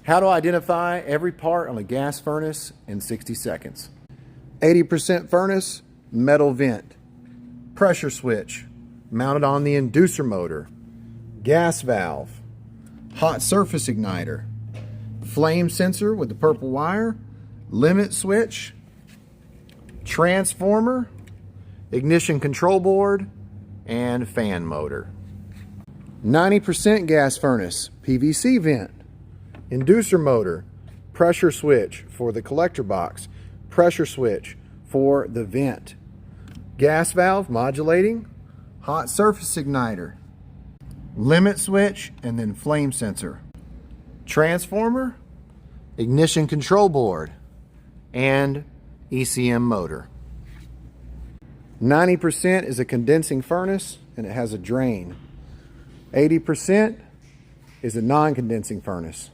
How to identify every part on a gas furnace in 60 seconds. 80% furnace, metal vent. Pressure switch, mounted on the inducer motor. Gas valve. Hot surface igniter. Flame sensor with the purple wire. Limit switch. Transformer. Ignition control board. And fan motor. 90% gas furnace, PVC vent. Inducer motor, pressure switch for the collector box, pressure switch for the vent, gas valve modulating, hot surface igniter, limit switch, and then flame sensor, transformer, ignition control board, and ECM motor. 90% is a condensing furnace and it has a drain. 80% is a non-condensing furnace.